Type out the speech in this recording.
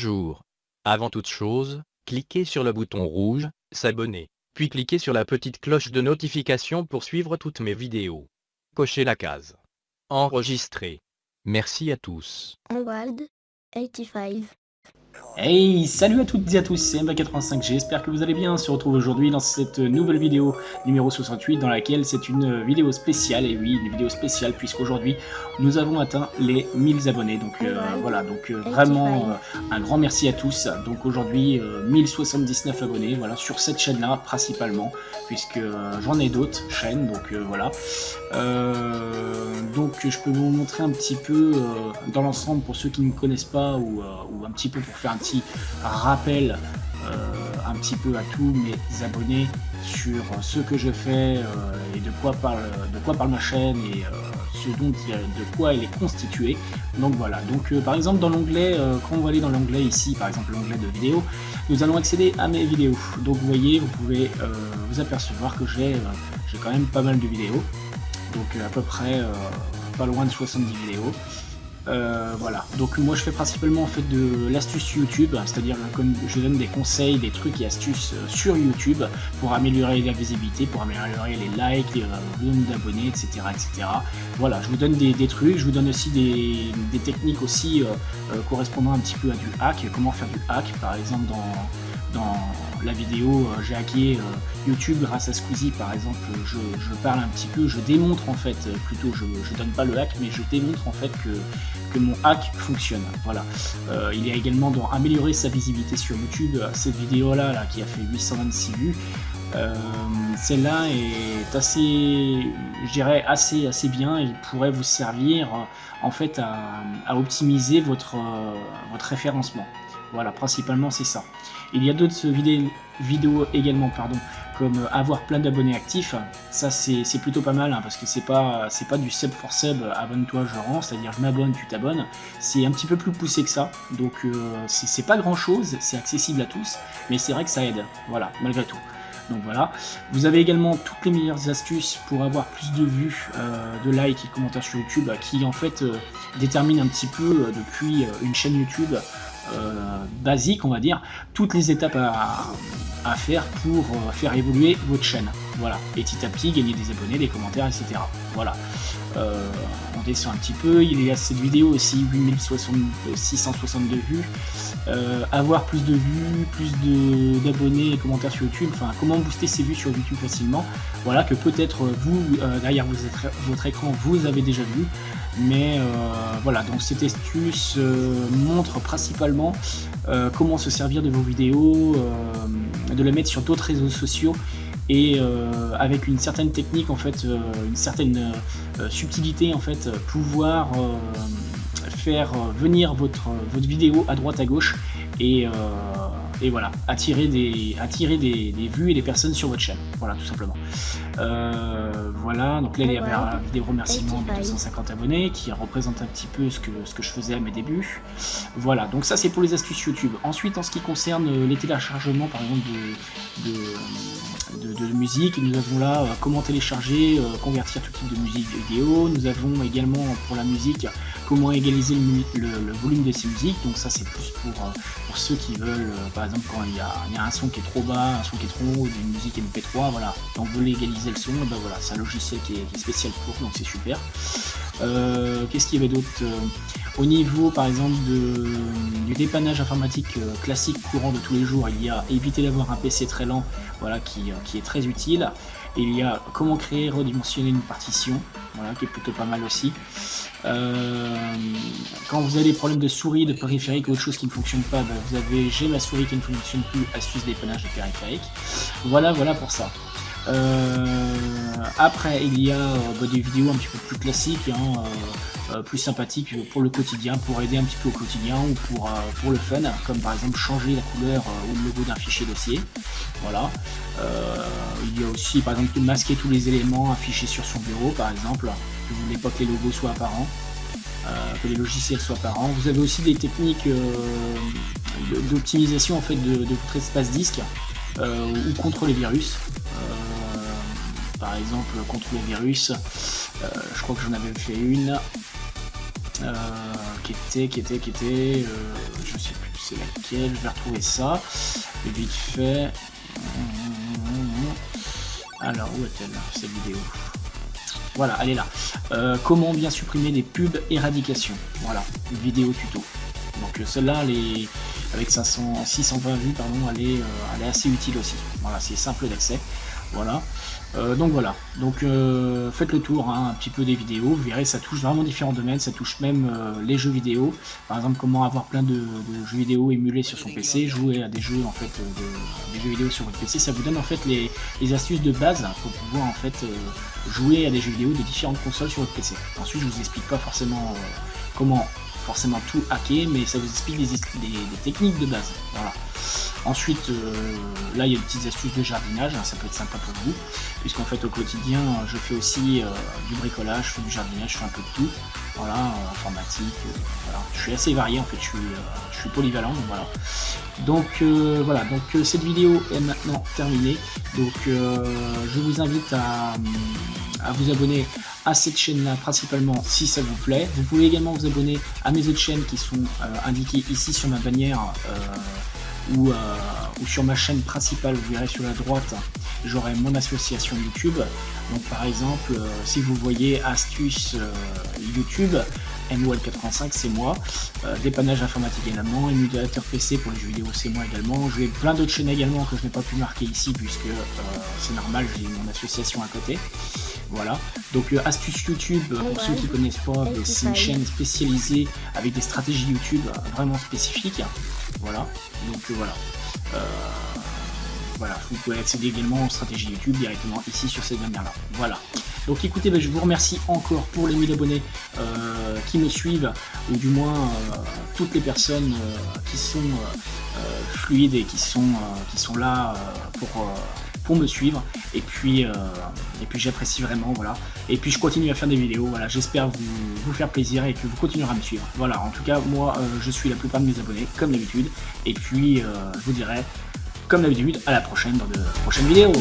Bonjour. Avant toute chose, cliquez sur le bouton rouge, s'abonner, puis cliquez sur la petite cloche de notification pour suivre toutes mes vidéos. Cochez la case enregistrer. Merci à tous. Onward 85. Hey, salut à toutes et à tous, c'est MB85, j'espère que vous allez bien. On se retrouve aujourd'hui dans cette nouvelle vidéo numéro 68 dans laquelle c'est une vidéo spéciale, et oui, une vidéo spéciale puisqu'aujourd'hui nous avons atteint les 1000 abonnés. Donc voilà, donc vraiment un grand merci à tous. Donc aujourd'hui 1079 abonnés, voilà, sur cette chaîne-là principalement, puisque j'en ai d'autres chaînes, donc voilà. Donc je peux vous montrer un petit peu dans l'ensemble pour ceux qui ne me connaissent pas ou un petit peu pour faire un petit rappel un petit peu à tous mes abonnés sur ce que je fais et de quoi parle ma chaîne et de quoi elle est constituée. Donc voilà, donc par exemple dans l'onglet, quand on va aller dans l'onglet ici, par exemple l'onglet de vidéo, nous allons accéder à mes vidéos. Donc vous voyez, vous pouvez vous apercevoir que j'ai quand même pas mal de vidéos, donc à peu près pas loin de 70 vidéos. Voilà, donc moi je fais principalement en fait de l'astuce YouTube, c'est-à-dire je donne des conseils, des trucs et astuces sur YouTube pour améliorer la visibilité, pour améliorer les likes, le nombre d'abonnés, etc., etc. Voilà, je vous donne des trucs, je vous donne aussi des techniques aussi correspondant un petit peu à du hack, comment faire du hack, par exemple dans la vidéo j'ai hacké YouTube grâce à Squeezie par exemple, je parle un petit peu, je démontre en fait, plutôt je donne pas le hack mais je démontre en fait que mon hack fonctionne. Voilà. Il y a également dans améliorer sa visibilité sur YouTube, cette vidéo là qui a fait 826 vues. Celle-là est assez, je dirais assez bien et pourrait vous servir en fait à optimiser votre référencement. Voilà, principalement c'est ça. Il y a d'autres vidéos également, pardon, comme avoir plein d'abonnés actifs. Ça c'est plutôt pas mal, hein, parce que c'est pas du sub for sub, abonne-toi je rends, c'est-à-dire je m'abonne, tu t'abonnes. C'est un petit peu plus poussé que ça, donc c'est pas grand chose, c'est accessible à tous, mais c'est vrai que ça aide, voilà, malgré tout. Donc voilà, vous avez également toutes les meilleures astuces pour avoir plus de vues, de likes et de commentaires sur YouTube, qui en fait déterminent un petit peu depuis une chaîne YouTube basique, on va dire, toutes les étapes à faire pour faire évoluer votre chaîne. Voilà, et petit à petit gagner des abonnés, des commentaires, etc. Voilà. On descend un petit peu, il y a cette vidéo aussi, 8662 vues. Avoir plus de vues, plus d'abonnés et commentaires sur YouTube, enfin comment booster ses vues sur YouTube facilement, voilà, que peut-être vous, derrière votre écran, vous avez déjà vu, mais voilà, donc cette astuce montre principalement comment se servir de vos vidéos, de les mettre sur d'autres réseaux sociaux, et avec une certaine technique en fait, une certaine subtilité en fait, pouvoir faire venir votre vidéo à droite à gauche et voilà, attirer des vues et des personnes sur votre chaîne, voilà, tout simplement. Voilà, donc là il y avait la vidéo remerciement de 250 abonnés qui représente un petit peu ce que je faisais à mes débuts. Voilà, donc ça c'est pour les astuces YouTube. Ensuite, en ce qui concerne les téléchargements par exemple de musique, nous avons là comment télécharger, convertir tout type de musique vidéo. Nous avons également pour la musique comment égaliser le volume de ces musiques, donc ça c'est plus pour ceux qui veulent, par exemple quand il y a un son qui est trop bas, un son qui est trop haut, une musique MP3, voilà, donc vous voulez égaliser le son, ben voilà, c'est un logiciel qui est spécial pour, donc c'est super. Qu'est-ce qu'il y avait d'autre au niveau par exemple du dépannage informatique classique courant de tous les jours, il y a éviter d'avoir un PC très lent, voilà, qui est très utile. Et il y a comment créer, redimensionner une partition, voilà, qui est plutôt pas mal aussi. Quand vous avez des problèmes de souris, de périphérique ou autre chose qui ne fonctionne pas, ben vous avez j'ai ma souris qui ne fonctionne plus, astuce dépannage de périphérique. Voilà pour ça. Après il y a des vidéos un petit peu plus classiques, hein, plus sympathiques pour le quotidien, pour aider un petit peu au quotidien ou pour le fun, comme par exemple changer la couleur ou le logo d'un fichier dossier. Voilà. Il y a aussi par exemple masquer tous les éléments affichés sur son bureau, par exemple, que vous voulez pas que les logos soient apparents, que les logiciels soient apparents. Vous avez aussi des techniques d'optimisation en fait de votre espace disque, ou contre les virus. Par exemple contre les virus, je crois que j'en avais fait une qui était je sais plus, c'est laquelle? Je vais retrouver ça. Et vite fait. Alors, où est-elle cette vidéo? Voilà, elle est là. Comment bien supprimer les pubs éradication. Voilà, une vidéo tuto. Donc celle-là, avec 620 vues, pardon, elle est assez utile aussi. Voilà, c'est simple d'accès. Voilà. Donc voilà, faites le tour un petit peu des vidéos, vous verrez ça touche vraiment différents domaines, ça touche même les jeux vidéo, par exemple comment avoir plein de jeux vidéo émulés sur son PC, jouer à des jeux en fait, des jeux vidéo sur votre PC, ça vous donne en fait les astuces de base pour pouvoir en fait jouer à des jeux vidéo de différentes consoles sur votre PC. Ensuite je vous explique pas forcément comment forcément tout hacker, mais ça vous explique des techniques de base, voilà. Ensuite, là il y a des petites astuces de jardinage, ça peut être sympa pour vous, puisqu'en fait au quotidien je fais aussi du bricolage, je fais du jardinage, je fais un peu de tout, voilà, informatique, voilà. Je suis assez varié en fait, je suis polyvalent, donc voilà. Donc voilà, donc cette vidéo est maintenant terminée, donc je vous invite à vous abonner à cette chaîne là principalement si ça vous plaît. Vous pouvez également vous abonner à mes autres chaînes qui sont indiquées ici sur ma bannière, ou sur ma chaîne principale, vous verrez sur la droite, j'aurai mon association YouTube. Donc par exemple, si vous voyez astuces YouTube, MOL85 c'est moi, dépannage informatique également, émulateur PC pour les jeux vidéo c'est moi également. J'ai plein d'autres chaînes également que je n'ai pas pu marquer ici puisque c'est normal, j'ai mon association à côté. Voilà, donc astuces YouTube, pour ceux qui ne connaissent pas, c'est une chaîne spécialisée avec des stratégies YouTube vraiment spécifiques. Voilà, donc voilà. Voilà, vous pouvez accéder également aux stratégies YouTube directement ici sur cette bannière-là. Voilà. Donc écoutez, je vous remercie encore pour les 1000 abonnés qui me suivent, ou du moins toutes les personnes qui sont fluides et qui sont là pour me suivre, et puis j'apprécie vraiment, voilà, et puis je continue à faire des vidéos, voilà, j'espère vous faire plaisir et que vous continuerez à me suivre, voilà, en tout cas moi je suis la plupart de mes abonnés comme d'habitude, et puis je vous dirai comme d'habitude à la prochaine dans de prochaines vidéos.